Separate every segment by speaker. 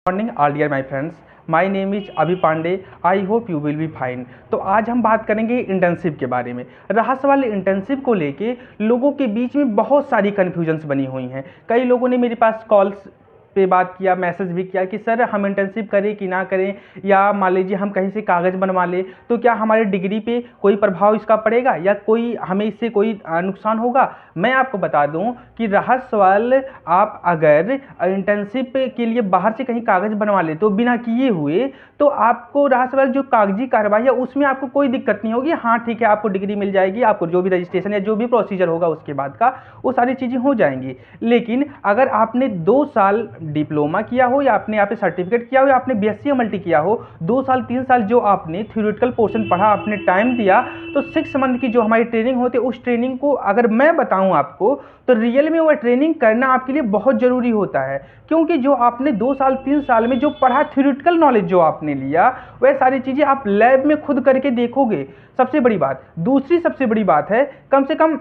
Speaker 1: Morning all dear my friends, my name is Abhi Pandey. I hope you will be fine. तो आज हम बात करेंगे इंटर्नशिप के बारे में। रहा सवाल इंटर्नशिप को लेके लोगों के बीच में बहुत सारी कन्फ्यूजन्स बनी हुई हैं। कई लोगों ने मेरे पास कॉल्स पे बात किया, मैसेज भी किया कि सर हम इंटर्नशिप करें कि ना करें, या मान लीजिए हम कहीं से कागज़ बनवा लें तो क्या हमारे डिग्री पे कोई प्रभाव इसका पड़ेगा या कोई हमें इससे कोई नुकसान होगा। मैं आपको बता दूं कि रहा सवाल, आप अगर इंटर्नशिप के लिए बाहर से कहीं कागज़ बनवा ले तो बिना किए हुए, तो आपको रहा सवाल जो कागजी कार्रवाई है उसमें आपको कोई दिक्कत नहीं होगी। हाँ ठीक है, आपको डिग्री मिल जाएगी, आपको जो भी रजिस्ट्रेशन या जो भी प्रोसीजर होगा उसके बाद का वो सारी चीज़ें हो जाएंगी। लेकिन अगर आपने 2 साल डिप्लोमा किया हो या आपने यहाँ पे सर्टिफिकेट किया हो या आपने बीएससी एमएलटी किया हो, 2 साल 3 साल जो आपने थ्योरेटिकल पोर्शन पढ़ा, आपने टाइम दिया, तो 6 मंथ की जो हमारी ट्रेनिंग होती है उस ट्रेनिंग को अगर मैं बताऊं आपको तो रियल में वह ट्रेनिंग करना आपके लिए बहुत ज़रूरी होता है। क्योंकि जो आपने 2 साल 3 साल में जो पढ़ा, थ्योरेटिकल नॉलेज जो आपने लिया, वह सारी चीज़ें आप लैब में खुद करके देखोगे। सबसे बड़ी बात, दूसरी सबसे बड़ी बात है, कम से कम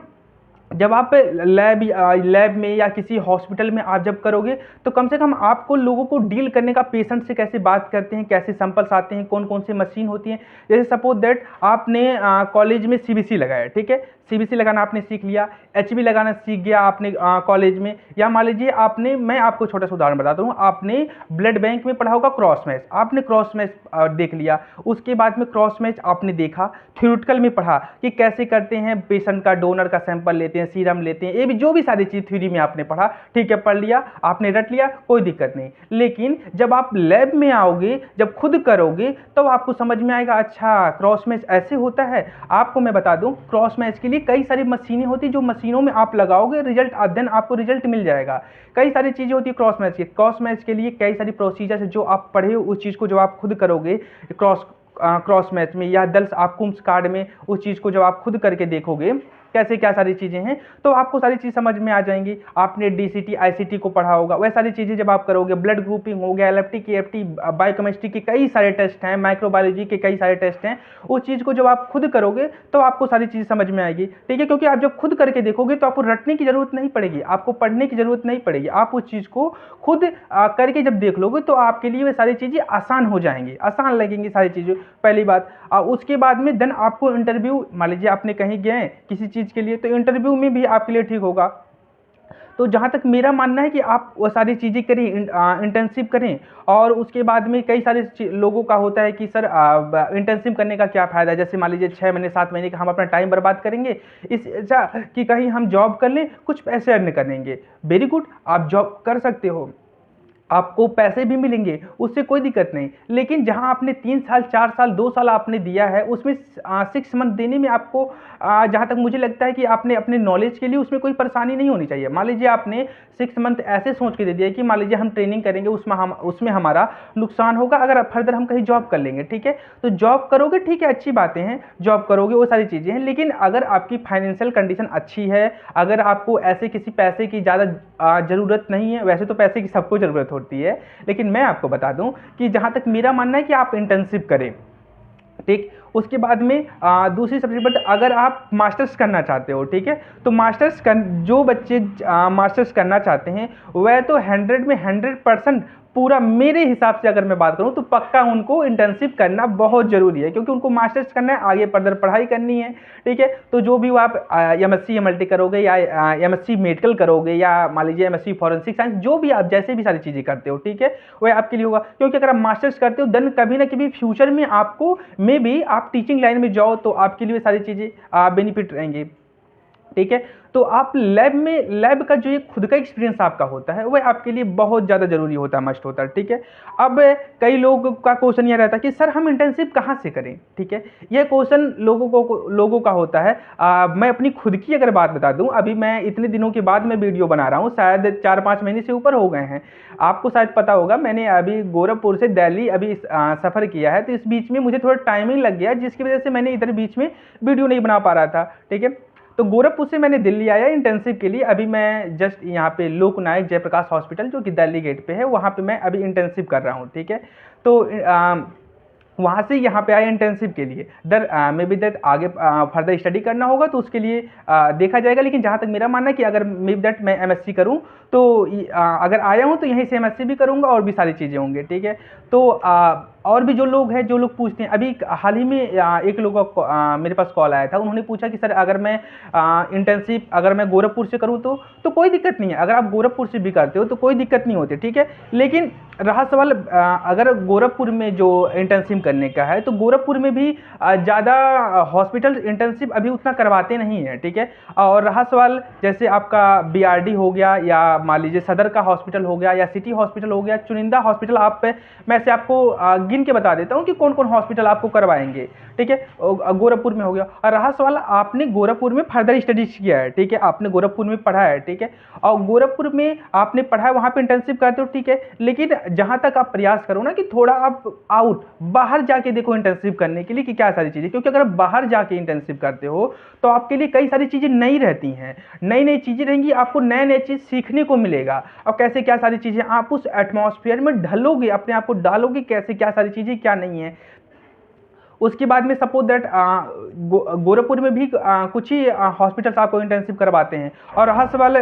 Speaker 1: जब आप लैब में या किसी हॉस्पिटल में आप जब करोगे तो कम से कम आपको लोगों को डील करने का, पेशेंट से कैसे बात करते हैं, कैसे सैंपल्स आते हैं, कौन कौन सी मशीन होती हैं। जैसे सपोज दैट आपने कॉलेज में सीबीसी लगाया, ठीक है, सीबीसी लगाना आपने सीख लिया, एचबी लगाना सीख गया आपने कॉलेज में, या मान लीजिए आपने, मैं आपको छोटा सा उदाहरण बताता हूँ, आपने ब्लड बैंक में पढ़ा होगा क्रॉस मैच, आपने क्रॉस मैच देख लिया, उसके बाद में क्रॉस मैच आपने देखा, थ्योरेटिकल में पढ़ा कि कैसे करते हैं, पेशेंट का डोनर का सैंपल लेते हैं, सीरम लेते हैं, ये भी जो भी सारी चीज़ थ्योरी में आपने पढ़ा, ठीक है, पढ़ लिया, आपने रट लिया, कोई दिक्कत नहीं। लेकिन जब आप लैब में आओगे, जब खुद करोगे, तो आपको समझ में आएगा अच्छा क्रॉस मैच ऐसे होता है। आपको मैं बता दूं, क्रॉस मैच के लिए कई सारी मशीनें होती, जो मशीनों में आप लगाओगे रिजल्ट, देन आपको रिजल्ट मिल जाएगा। कई सारी चीज़ें होती है क्रॉस मैच के लिए कई सारी प्रोसीजर है जो आप पढ़े हो, उस चीज़ को जब आप खुद करोगे क्रॉस मैच में या दल्स आप कुम्स कार्ड में, उस चीज़ को जब आप खुद करके देखोगे कैसे क्या सारी चीज़ें हैं, तो आपको सारी चीज़ समझ में आ जाएंगी। आपने डीसीटी आईसीटी को पढ़ा होगा, वह सारी चीज़ें जब आप करोगे, ब्लड ग्रुपिंग हो गया, एलएफटी केएफटी, बायोकेमिस्ट्री के कई सारे टेस्ट हैं, माइक्रोबायोलॉजी के कई सारे टेस्ट हैं, उस चीज़ को जब आप खुद करोगे तो आपको सारी चीज़ समझ में आएगी, ठीक है। क्योंकि आप जब खुद करके देखोगे तो आपको रटने की जरूरत नहीं पड़ेगी, आपको पढ़ने की जरूरत नहीं पड़ेगी, आप उस चीज़ को खुद करके जब देख लोगे तो आपके लिए वे सारी चीज़ें आसान हो जाएंगी, आसान लगेंगी सारी चीज़ें, पहली बात। उसके बाद में देन आपको इंटरव्यू, मान लीजिए आपने कहीं गए किसी चीज़ के लिए, तो इंटरव्यू में भी आपके लिए ठीक होगा। तो जहाँ तक मेरा मानना है कि आप वो सारी चीज़ें करें, इंटर्नशिप करें। और उसके बाद में कई सारे लोगों का होता है कि सर इंटर्नशिप करने का क्या फ़ायदा है, जैसे मान लीजिए 6 महीने 7 महीने का हम अपना टाइम बर्बाद करेंगे इस अच्छा कि कहीं हम जॉब कर लें, कुछ पैसे अर्न करेंगे। वेरी गुड, आप जॉब कर सकते हो, आपको पैसे भी मिलेंगे, उससे कोई दिक्कत नहीं। लेकिन जहां आपने 3 साल 4 साल 2 साल आपने दिया है, उसमें 6 मंथ देने में आपको जहां तक मुझे लगता है कि आपने अपने नॉलेज के लिए उसमें कोई परेशानी नहीं होनी चाहिए। मान लीजिए आपने 6 मंथ ऐसे सोच के दे दिया कि मान लीजिए हम ट्रेनिंग करेंगे, उसमें हमारा नुकसान होगा अगर फर्दर हम कहीं जॉब कर लेंगे, ठीक है। तो जॉब करोगे, ठीक है, अच्छी बातें हैं, जॉब करोगे, वो सारी चीज़ें हैं। लेकिन अगर आपकी फाइनेंशियल कंडीशन अच्छी है, अगर आपको ऐसे किसी पैसे की ज़्यादा ज़रूरत नहीं है, वैसे तो पैसे की सबको ज़रूरत होती है, लेकिन मैं आपको बता दूं कि जहां तक मेरा मानना है कि आप इंटर्नशिप करें, ठीक। उसके बाद में दूसरी सबसे बड़ी, अगर आप मास्टर्स करना चाहते हो, ठीक है, तो जो बच्चे मास्टर्स करना चाहते हैं वह तो 100 में 100% पूरा, मेरे हिसाब से अगर मैं बात करूं तो पक्का उनको इंटर्नशिप करना बहुत ज़रूरी है, क्योंकि उनको मास्टर्स करना है, आगे फर्दर पढ़ाई करनी है, ठीक है। तो जो भी आप एमएससी एमएलटी करोगे या एमएससी मेडिकल करोगे या मान लीजिए एमएससी फॉरेंसिक साइंस, जो भी आप जैसे भी सारी चीज़ें करते हो, ठीक है, वह आपके लिए होगा। क्योंकि अगर आप मास्टर्स करते हो देन कभी ना कभी फ्यूचर में आपको मे बी आप टीचिंग लाइन में जाओ तो आपके लिए सारी चीज़ें बेनिफिट रहेंगे, ठीक है। तो आप लैब का जो ये खुद का एक्सपीरियंस आपका होता है वह आपके लिए बहुत ज़्यादा जरूरी होता है, मस्ट होता है, ठीक है। अब कई लोगों का क्वेश्चन यह रहता है कि सर हम इंटर्नशिप कहाँ से करें, ठीक है। यह क्वेश्चन लोगों का होता है। मैं अपनी खुद की अगर बात बता दूं, अभी मैं इतने दिनों के बाद मैं वीडियो बना रहा हूं, शायद 4-5 महीने से ऊपर हो गए हैं। आपको शायद पता होगा, मैंने अभी गोरखपुर से दिल्ली अभी सफ़र किया है, तो इस बीच में मुझे थोड़ा टाइमिंग लग गया, जिसकी वजह से मैंने इधर बीच में वीडियो नहीं बना पा रहा था, ठीक है। तो गोरखपुर से मैंने दिल्ली आया इंटर्नशिप के लिए। अभी मैं जस्ट यहाँ पे लोकनायक जयप्रकाश हॉस्पिटल जो कि दिल्ली गेट पे है, वहाँ पे मैं अभी इंटर्नशिप कर रहा हूँ, ठीक है। तो वहाँ से यहाँ पे आए इंटर्नशिप के लिए। दर मे बी दैट आगे फर्दर स्टडी करना होगा तो उसके लिए देखा जाएगा। लेकिन जहाँ तक मेरा मानना है कि अगर मे बी दैट मैं एमएससी करूँ तो अगर आया हूँ तो यहीं से एमएससी भी करूँगा और भी सारी चीज़ें होंगी, ठीक है। तो और भी जो लोग हैं, जो लोग पूछते हैं, अभी हाल ही में एक लोग का मेरे पास कॉल आया था। उन्होंने पूछा कि सर अगर मैं इंटर्नशिप अगर मैं गोरखपुर से करूँ तो कोई दिक्कत नहीं है। अगर आप गोरखपुर से भी करते हो तो कोई दिक्कत नहीं होती, ठीक है। लेकिन रहा सवाल अगर गोरखपुर में जो इंटर्नशिप करने का है तो गोरखपुर में भी ज़्यादा हॉस्पिटल इंटर्नशिप अभी उतना करवाते नहीं हैं, ठीक है। और रहा सवाल जैसे आपका बीआरडी हो गया या मान लीजिए सदर का हॉस्पिटल हो गया या सिटी हॉस्पिटल हो गया, चुनिंदा हॉस्पिटल आप पे मैं से आपको गिन के बता देता हूँ कि कौन कौन हॉस्पिटल आपको करवाएंगे, ठीक है। गोरखपुर में हो गया। और रहा सवाल आपने गोरखपुर में फर्दर स्टडीज किया है, ठीक है, आपने गोरखपुर में पढ़ा है, ठीक है, और गोरखपुर में आपने पढ़ा है, वहाँ पे इंटर्नशिप करते हो, ठीक है। लेकिन जहाँ तक आप प्रयास करो ना कि थोड़ा आप आउट बाहर जाके देखो इंटर्नशिप करने के लिए कि क्या सारी चीज़ें, क्योंकि अगर आप बाहर जाके इंटर्नशिप करते हो तो आपके लिए कई सारी चीज़ें नई रहती हैं, नई नई चीज़ें रहेंगी, आपको नए नए चीज़ सीखने को मिलेगा। और कैसे क्या सारी चीज़ें आप उस एटमॉस्फेयर में ढलोगे, अपने आप को डालोगे, कैसे क्या सारी चीज़ें क्या नहीं है। उसके बाद में सपोज दैट गोरखपुर में भी कुछ ही हॉस्पिटल्स आपको इंटर्नशिप करवाते हैं। और रहा सवाल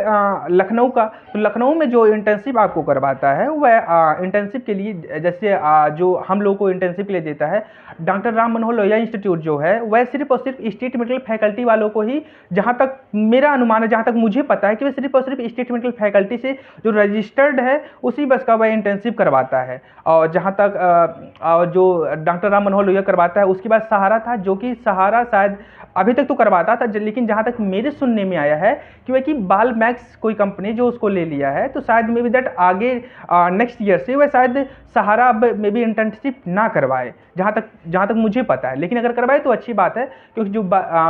Speaker 1: लखनऊ का, तो लखनऊ में जो इंटर्नशिप आपको करवाता है वह इंटर्नशिप के लिए जैसे जो हम लोग को इंटर्नशिप के लिए देता है डॉक्टर राम मनोहर लोहिया इंस्टीट्यूट जो है, वह सिर्फ और सिर्फ स्टेट मेडिकल फैकल्टी वालों को ही, जहाँ तक मेरा अनुमान है, जहाँ तक मुझे पता है कि वह सिर्फ और सिर्फ स्टेट मेडिकल फैकल्टी से जो रजिस्टर्ड है उसी बस का वह इंटर्नशिप करवाता है। और जहाँ तक जो डॉक्टर राम मनोहर लोहिया करवाता है, उसके बाद सहारा था, जो कि सहारा शायद अभी तक तो करवाता था, लेकिन जहाँ तक मेरे सुनने में आया है कि वह कि बाल मैक्स कोई कंपनी जो उसको ले लिया है, तो शायद मे बी दैट आगे नेक्स्ट ईयर से वह शायद सहारा अब मे बी इंटर्नशिप ना करवाए, जहाँ तक मुझे पता है। लेकिन अगर करवाए तो अच्छी बात है, क्योंकि जो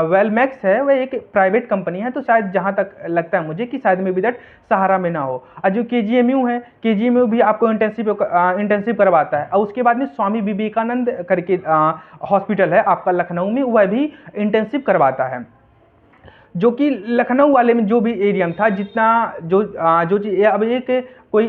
Speaker 1: वेल मैक्स है वह एक प्राइवेट कंपनी है, तो शायद जहाँ तक लगता है मुझे कि शायद मे बी दैट सहारा में ना हो। और जो केजीएमयू है, केजीएमयू भी आपको इंटर्नशिप करवाता है। और उसके बाद में स्वामी विवेकानंद करके हॉस्पिटल है आपका लखनऊ में, वह भी इंटर्नशिप करवाता है। जो कि लखनऊ वाले में जो भी एरिया में था, जितना जो चीज़ अब एक कोई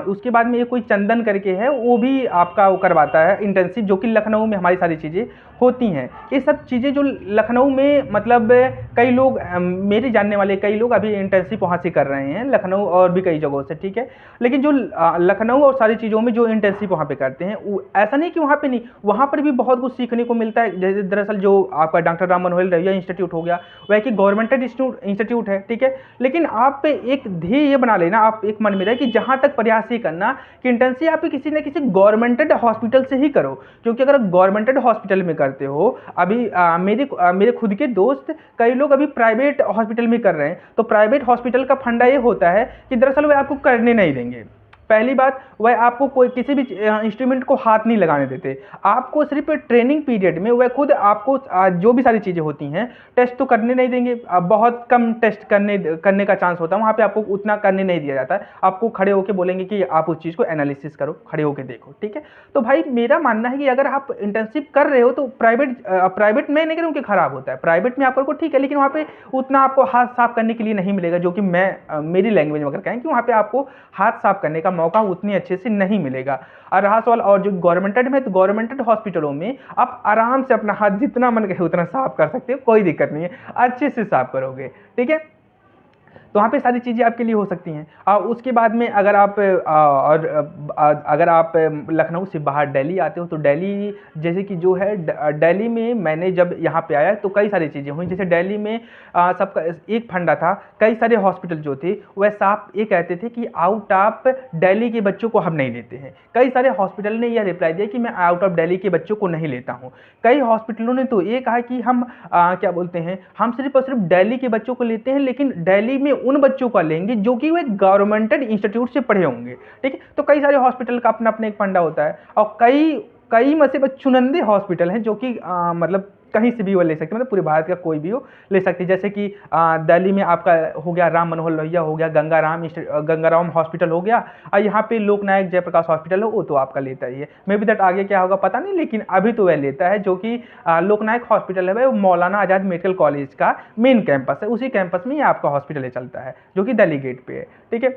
Speaker 1: उसके बाद में एक कोई चंदन करके है, वो भी आपका वो करवाता है इंटर्नशिप, जो कि लखनऊ में हमारी सारी चीज़ें होती हैं। ये सब चीज़ें जो लखनऊ में मतलब कई लोग मेरे जानने वाले कई लोग अभी इंटर्नशिप वहाँ से कर रहे हैं, लखनऊ और भी कई जगहों से, ठीक है। लेकिन जो लखनऊ और सारी चीज़ों में जो इंटर्नशिप वहाँ पे करते हैं, ऐसा नहीं कि वहाँ पे नहीं, वहाँ पर भी बहुत कुछ सीखने को मिलता है। जैसे दरअसल जो आपका डॉक्टर राम मनोहर लोहिया इंस्टीट्यूट हो गया, वह कि गवर्नमेंटेड इंस्टीट्यूट है, ठीक है। लेकिन आप पे एक ध्येय ये बना लेना, आप एक मन में रहे कि जहाँ तक प्रयास ये करना कि इंटर्नशिप आप किसी न किसी गवर्नमेंटेड हॉस्पिटल से ही करो। क्योंकि अगर गवर्नमेंटेड हॉस्पिटल में करते हो, अभी मेरे खुद के दोस्त कई लोग अभी प्राइवेट हॉस्पिटल में कर रहे हैं, तो प्राइवेट हॉस्पिटल का फंडा ये होता है कि दरअसल वे आपको करने नहीं देंगे। पहली बात, वह आपको कोई किसी भी इंस्ट्रूमेंट को हाथ नहीं लगाने देते। आपको सिर्फ ट्रेनिंग पीरियड में वह खुद आपको जो भी सारी चीज़ें होती हैं टेस्ट तो करने नहीं देंगे। बहुत कम टेस्ट करने का चांस होता है, वहाँ पे आपको उतना करने नहीं दिया जाता है। आपको खड़े होकर बोलेंगे कि आप उस चीज़ को एनालिसिस करो, खड़े होकर देखो, ठीक है। तो भाई मेरा मानना है कि अगर आप इंटर्नशिप कर रहे हो तो प्राइवेट में नहीं करूँ कि खराब होता है, प्राइवेट में आप करो ठीक है, लेकिन वहाँ पे उतना आपको हाथ साफ करने के लिए नहीं मिलेगा, जो कि मेरी लैंग्वेज में अगर कहें कि वहाँ पे आपको हाथ साफ करने का मौका उतनी अच्छे से नहीं मिलेगा। और रहा सवाल और जो गवर्नमेंटेड में, तो गवर्नमेंटेड हॉस्पिटलों में आप आराम से अपना हाथ जितना मन करे उतना साफ कर सकते हो, कोई दिक्कत नहीं है, अच्छे से साफ करोगे, ठीक है। तो वहाँ पे सारी चीज़ें आपके लिए हो सकती हैं। उसके बाद में अगर आप लखनऊ से बाहर दिल्ली आते हो, तो दिल्ली जैसे कि जो है दिल्ली में मैंने जब यहाँ पे आया तो कई सारी चीज़ें हुई। जैसे दिल्ली में सबका एक फंडा था, कई सारे हॉस्पिटल जो थे वह साफ ये कहते थे कि आउट ऑफ दिल्ली के बच्चों को हम नहीं लेते हैं। कई सारे हॉस्पिटल ने यह रिप्लाई दिया कि मैं आउट ऑफ दिल्ली के बच्चों को नहीं लेता हूँ। कई हॉस्पिटलों ने तो ये कहा कि हम क्या बोलते हैं, हम सिर्फ और सिर्फ दिल्ली के बच्चों को लेते हैं, लेकिन दिल्ली में उन बच्चों का लेंगे जो कि वे गवर्नमेंटेड इंस्टीट्यूट से पढ़े होंगे, ठीक है। तो कई सारे हॉस्पिटल का अपना अपना एक फंडा होता है, और कई में से चुनिंदे हॉस्पिटल हैं जो कि मतलब कहीं से भी वो ले सकते हैं, मतलब पूरे भारत का कोई भी हो ले सकते हैं। जैसे कि दिल्ली में आपका हो गया राम मनोहर लोहिया हो गया, गंगाराम हॉस्पिटल हो गया, और यहाँ पे लोकनायक जयप्रकाश हॉस्पिटल हो, वो तो आपका लेता ही है। मे बी दैट आगे क्या होगा पता नहीं, लेकिन अभी तो वह लेता है। जो कि लोकनायक हॉस्पिटल है वो मौलाना आज़ाद मेडिकल कॉलेज का मेन कैंपस है, उसी कैंपस में ही आपका हॉस्पिटल चलता है, जो कि दिल्ली गेट पे है, ठीक है।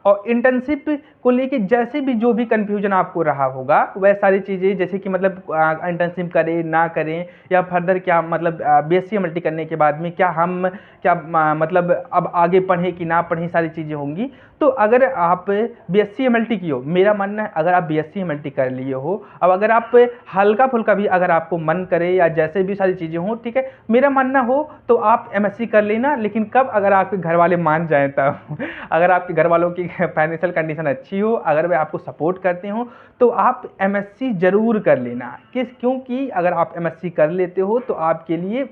Speaker 1: और इंटर्नशिप को लेके जैसे भी जो भी कन्फ्यूजन आपको रहा होगा वह सारी चीज़ें, जैसे कि मतलब इंटर्नशिप करें ना करें, या फर्दर क्या मतलब बीएससी एमएलटी करने के बाद में क्या हम क्या मतलब अब आगे पढ़ें कि ना पढ़ें, सारी चीज़ें होंगी। तो अगर आप बीएससी एमएलटी की हो, मेरा मानना है अगर आप बीएससी एमएलटी कर लिए हो, अब अगर आप हल्का फुल्का भी अगर आपको मन करे या जैसे भी सारी चीज़ें हों, ठीक है, मेरा मानना हो तो आप एमएससी कर लेना। लेकिन कब, अगर आपके घर वाले मान जाएं तब अगर आपके घर वालों की फाइनेंशियल कंडीशन अच्छी हो, अगर वे आपको सपोर्ट करते हो, तो आप एमएससी ज़रूर कर लेना। क्योंकि अगर आप एमएससी कर लेते हो तो आपके लिए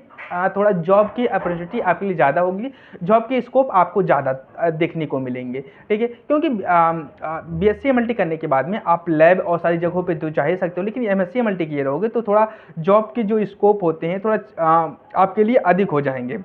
Speaker 1: थोड़ा जॉब की अपॉर्चुनिटी आपके लिए ज़्यादा होगी, जॉब के स्कोप आपको ज़्यादा देखने को मिलेंगे, ठीक है। क्योंकि बीएससी एमएलटी करने के बाद में आप लैब और सारी जगहों पे तो जा ही सकते हो, लेकिन एमएससी एमएलटी किए रहोगे तो थोड़ा जॉब के जो स्कोप होते हैं थोड़ा आपके लिए अधिक हो जाएंगे।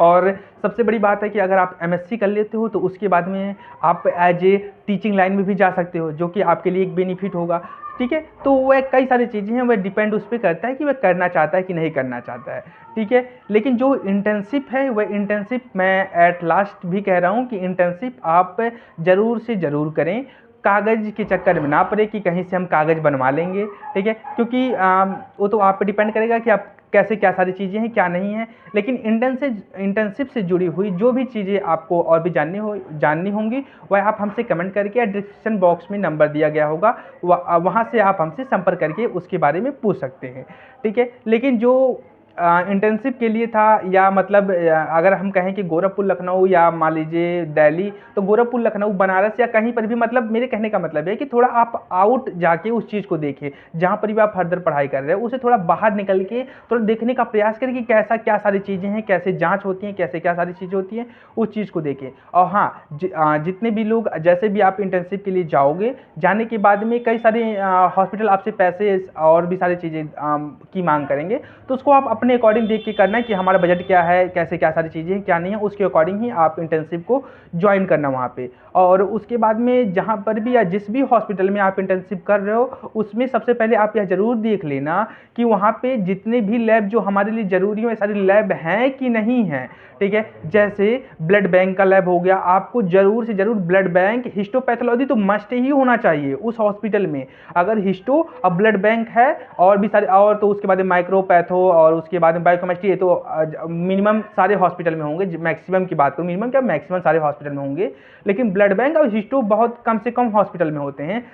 Speaker 1: और सबसे बड़ी बात है कि अगर आप एमएससी कर लेते हो तो उसके बाद में आप एज ए टीचिंग लाइन में भी जा सकते हो, जो कि आपके लिए एक बेनिफिट होगा, ठीक है। तो वह कई सारी चीज़ें हैं, वह डिपेंड उस पर करता है कि वह करना चाहता है कि नहीं करना चाहता है, ठीक है। लेकिन जो इंटर्नशिप है, वह इंटर्नशिप मैं एट लास्ट भी कह रहा हूँ कि इंटर्नशिप आप ज़रूर से ज़रूर करें। कागज़ के चक्कर में ना पड़े कि कहीं से हम कागज़ बनवा लेंगे, ठीक है, क्योंकि वो तो आप पे डिपेंड करेगा कि आप कैसे क्या सारी चीज़ें हैं क्या नहीं है। लेकिन इंटर्नशिप से जुड़ी हुई जो भी चीज़ें आपको और भी जाननी होंगी, वह आप हमसे कमेंट करके, या डिस्क्रिप्शन बॉक्स में नंबर दिया गया होगा, वहाँ से आप हमसे संपर्क करके उसके बारे में पूछ सकते हैं, ठीक है। लेकिन जो इंटर्नशिप के लिए था, या मतलब अगर हम कहें कि गोरखपुर लखनऊ या मान लीजिए दिल्ली, तो गोरखपुर लखनऊ बनारस या कहीं पर भी, मतलब मेरे कहने का मतलब है कि थोड़ा आप आउट जाके उस चीज़ को देखें, जहाँ पर भी आप फर्दर पढ़ाई कर रहे हो उसे थोड़ा बाहर निकल के थोड़ा देखने का प्रयास करें कि कैसा क्या सारी चीज़ें हैं, कैसे जाँच होती हैं, कैसे क्या सारी चीज़ें होती हैं, उस चीज़ को देखें। और हाँ, जितने भी लोग, जैसे भी आप इंटर्नशिप के लिए जाओगे, जाने के बाद में कई सारे हॉस्पिटल आपसे पैसे और भी सारी चीज़ें की मांग करेंगे, तो उसको आप अपने अकॉर्डिंग देख के करना है कि हमारा बजट क्या है, कैसे क्या सारी चीज़ें हैं क्या नहीं है, उसके अकॉर्डिंग ही आप इंटर्नशिप को ज्वाइन करना वहाँ पे। और उसके बाद में जहाँ पर भी या जिस भी हॉस्पिटल में आप इंटर्नशिप कर रहे हो, उसमें सबसे पहले आप यह ज़रूर देख लेना कि वहाँ पे जितने भी लैब जो हमारे लिए ज़रूरी हो, सारी लैब हैं कि नहीं हैं, ठीक है। जैसे ब्लड बैंक का लैब हो गया, आपको ज़रूर से ज़रूर ब्लड बैंक, हिस्टोपैथोलॉजी तो मस्ट ही होना चाहिए उस हॉस्पिटल में। अगर हिस्टो और ब्लड बैंक है और भी सारे, और तो उसके बाद माइक्रोपैथो और उसके बाद में बायोकेमिस्ट्री, ये तो मिनिमम सारे हॉस्पिटल में होंगे, मैक्सिमम की बात करूँ, मिनिमम क्या मैक्सिमम सारे हॉस्पिटल में होंगे। लेकिन ब्लड बैंक और हिस्टो बहुत कम से कम हॉस्पिटल में होते हैं।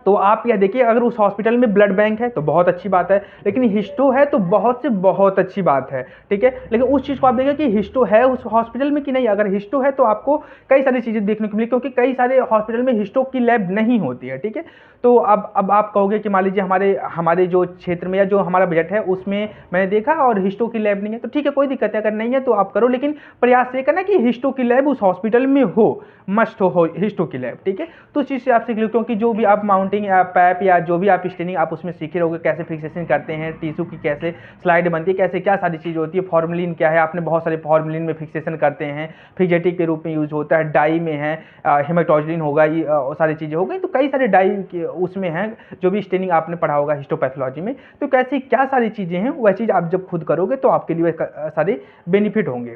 Speaker 1: तो आप यह देखिए, अगर उस हॉस्पिटल में ब्लड बैंक है तो बहुत अच्छी बात है, लेकिन हिस्टो है तो बहुत से बहुत अच्छी बात है, ठीक है। लेकिन उस चीज़ को आप देखिए कि हिस्टो है उस हॉस्पिटल में कि नहीं। अगर हिस्टो है तो आपको कई सारी चीज़ें देखने को मिली, क्योंकि कई सारे हॉस्पिटल में हिस्टो की लैब नहीं होती है, ठीक है। तो अब आप कहोगे कि मान लीजिए हमारे जो क्षेत्र में या जो हमारा बजट है उसमें मैंने देखा और हिस्टो की लैब नहीं है, तो ठीक है, कोई दिक्कत है, अगर नहीं है तो आप करो, लेकिन प्रयास ये करना कि हिस्टो की लैब उस हॉस्पिटल में हो, मस्ट हो हिस्टो की लैब, ठीक है। तो उस चीज़ से आप सीख लो, क्योंकि जो भी आप माउंटिंग या पैप या जो भी आप स्टेनिंग आप उसमें सीखे रहोगे, कैसे फिक्सेशन करते हैं, टिश्यू की कैसे स्लाइड बनती है, कैसे क्या सारी चीज़ होती है, फॉर्मलिन क्या है, आपने बहुत सारे फॉर्मलिन में फिक्सेशन करते हैं, फिजेटिक के रूप में यूज होता है, डाई में है, हेमाटोजलिन होगा, ये सारी चीज़ें हो गई। तो कई सारे डाई के उसमें हैं, जो भी स्टेनिंग आपने पढ़ा होगा हिस्टोपैथोलॉजी में। तो कैसी क्या सारी चीज़ें हैं, वह चीज़ आप जब खुद करोगे तो आपके लिए सारे बेनिफिट होंगे,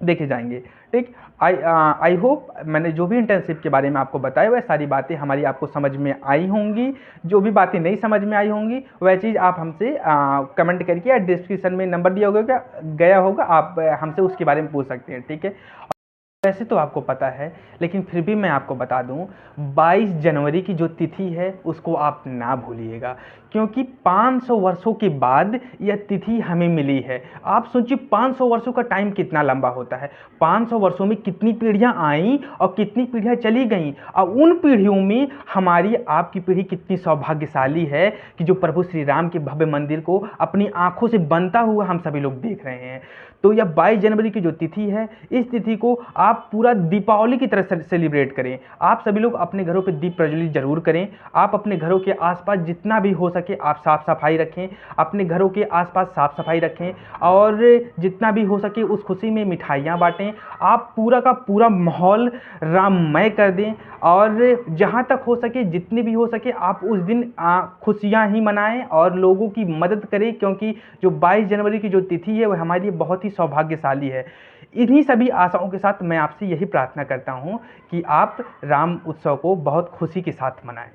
Speaker 1: देखे जाएंगे, ठीक। आई होप मैंने जो भी इंटर्नशिप के बारे में आपको बताया वह सारी बातें हमारी आपको समझ में आई होंगी। जो भी बातें नहीं समझ में आई होंगी वह चीज़ आप हमसे कमेंट करके या डिस्क्रिप्शन में नंबर दिया होगा गया होगा, आप हमसे उसके बारे में पूछ सकते हैं, ठीक है। वैसे तो आपको पता है, लेकिन फिर भी मैं आपको बता दूं, 22 जनवरी की जो तिथि है उसको आप ना भूलिएगा, क्योंकि 500 वर्षों के बाद यह तिथि हमें मिली है। आप सोचिए 500 वर्षों का टाइम कितना लंबा होता है, 500 वर्षों में कितनी पीढ़ियां आईं और कितनी पीढ़ियां चली गईं, और उन पीढ़ियों में हमारी आपकी पीढ़ी कितनी सौभाग्यशाली है कि जो प्रभु श्री राम के भव्य मंदिर को अपनी आंखों से बनता हुआ हम सभी लोग देख रहे हैं। तो यह 22 जनवरी की जो तिथि है, इस तिथि को आप पूरा दीपावली की तरह सेलिब्रेट करें। आप सभी लोग अपने घरों पे दीप प्रज्वलित जरूर करें। आप अपने घरों के आसपास जितना भी हो सके आप साफ सफाई रखें, अपने घरों के आसपास साफ सफाई रखें, और जितना भी हो सके उस खुशी में मिठाइयाँ बांटें। आप पूरा का पूरा माहौल राममय कर दें, और जहाँ तक हो सके जितने भी हो सके आप उस दिन खुशियाँ ही मनाएं और लोगों की मदद करें, क्योंकि जो 22 जनवरी की जो तिथि है वह हमारे लिए बहुत ही सौभाग्यशाली है। इन्हीं सभी आशाओं के साथ मैं आपसे यही प्रार्थना करता हूँ कि आप राम उत्सव को बहुत खुशी के साथ मनाएं।